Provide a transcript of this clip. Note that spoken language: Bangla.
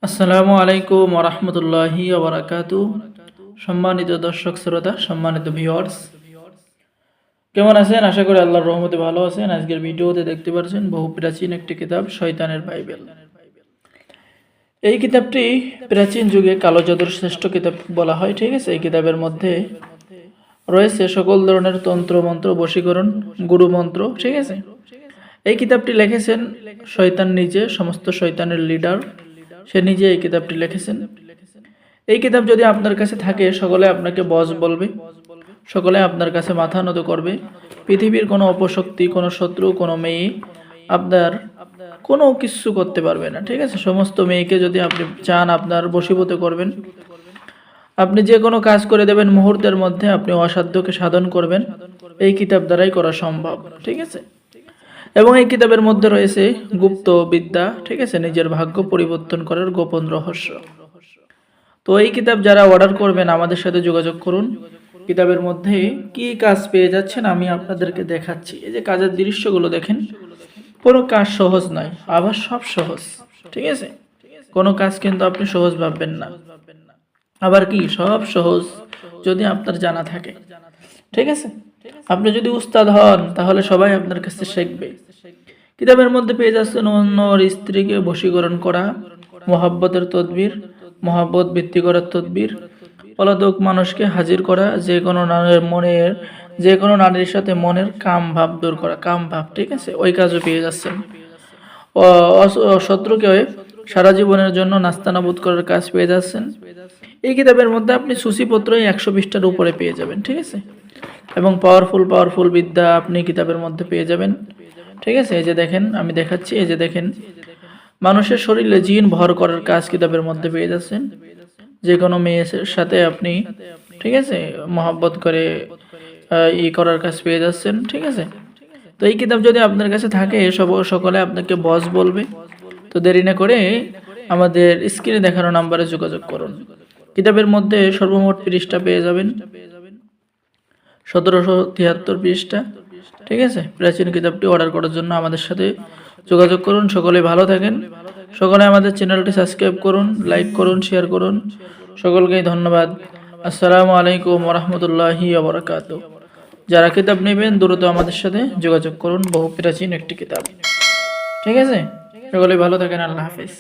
আসসালামু আলাইকুম ওয়া রাহমাতুল্লাহি ওয়া বারাকাতুহু। সম্মানিত দর্শক শ্রোতা, সম্মানিত ভিউয়ার্স, কেমন আছেন? আশা করি আল্লাহর রহমতে ভালো আছেন। আজকের ভিডিওতে দেখতে পাচ্ছেন বহু প্রাচীন একটি কিতাব, শয়তানের বাইবেল। এই কিতাবটি প্রাচীন যুগে কালো জাদুর শ্রেষ্ঠ কিতাব বলা হয়, ঠিক আছে। এই কিতাবের মধ্যে রয়েছে সকল ধরনের তন্ত্র মন্ত্র, বশীকরণ, গুরু মন্ত্র, ঠিক আছে। এই কিতাবটি লিখেছেন শয়তান নিজে, সমস্ত শয়তানের লিডার, সে নিজে এই কিতাবটি লিখেছেন। এই কিতাব যদি আপনার কাছে থাকে, সকলে আপনাকে বস বলবে, সকলে আপনার কাছে মাথা নত করবে। পৃথিবীর কোনো অপশক্তি, কোনো শত্রু, কোনো মেয়ে আপনার কোনো কিছু করতে পারবে না, ঠিক আছে। সমস্ত মেয়েকে যদি আপনি চান আপনার বশীভূত করবেন, আপনি যে কোনো কাজ করে দেবেন মুহূর্তের মধ্যে, আপনি অসাধ্যকে সাধন করবেন, এই কিতাব দ্বারাই করা সম্ভব, ঠিক আছে। এবং এই কিতাবের মধ্যে রয়েছে গুপ্ত বিদ্যা, ঠিক আছে, নিজের ভাগ্য পরিবর্তন করার গোপন রহস্য। তো এই কিতাব যারা অর্ডার করবেন আমাদের সাথে যোগাযোগ করুন। কিতাবের মধ্যে কি কাজ পেয়ে যাচ্ছেন আমি আপনাদেরকে দেখাচ্ছি। এই যে কাজের দৃশ্যগুলো দেখেন, কোনো কাজ সহজ নয়, আবার সব সহজ, ঠিক আছে। কোনো কাজ কিন্তু আপনি সহজ ভাববেন না, আবার কি সব সহজ যদি আপনার জানা থাকে, ঠিক আছে। আপনি যদি উস্তাদ হন তাহলে সবাই আপনার কাছে শিখবে। কিতাবের মধ্যে পেয়ে যাচ্ছেন অন্য স্ত্রীকে বশীকরণ করা, মোহাব্বতের তদবির, মোহাব্বত বৃদ্ধি করার তদবির, পলাতক মানুষকে হাজির করা, যে কোনো নারীর সাথে মনের কাম ভাব দূর করা, কাম ভাব, ঠিক আছে, ওই কাজও পেয়ে যাচ্ছেন। শত্রুকে সারা জীবনের জন্য নাস্তানাবুদ করার কাজ পেয়ে যাচ্ছেন। এই কিতাবের মধ্যে আপনি সূচিপত্র 100 পৃষ্ঠার উপরে পেয়ে যাবেন, ঠিক আছে। এবং পাওয়ারফুল বিদ্যা আপনি কিতাবের মধ্যে পেয়ে যাবেন, ঠিক আছে। এই যে দেখেন, আমি দেখাচ্ছি, এই যে দেখেন, মানুষের শরীরে জিন ভর করার কাজ কিতাবের মধ্যে পেয়ে যাচ্ছেন। যে কোনো মেয়ের সাথে আপনি, ঠিক আছে, মহব্বত করে করার কাজ পেয়ে যাচ্ছেন, ঠিক আছে। তো এই কিতাব যদি আপনার কাছে থাকে, সকলে আপনাকে বস বলবে। তো দেরি না করে আমাদের স্ক্রিনে দেখানো নাম্বারে যোগাযোগ করুন। কিতাবের মধ্যে সর্বমোট পৃষ্ঠা পেয়ে যাবেন 1773 পৃষ্ঠা, ঠিক আছে। প্রাচীন কিতাবটি অর্ডার করার জন্য আমাদের সাথে যোগাযোগ করুন। সকলে ভালো থাকেন, সকলে আমাদের চ্যানেলটি সাবস্ক্রাইব করুন, লাইক করুন, শেয়ার করুন। সকলকেই ধন্যবাদ। আসসালামু আলাইকুম ওয়া রাহমাতুল্লাহি ওয়া বারাকাতুহু। যারা কিতাব নেবেন দ্রুত আমাদের সাথে যোগাযোগ করুন, বহু প্রাচীন একটি কিতাব, ঠিক আছে। সকলে ভালো থাকেন, আল্লাহ হাফেজ।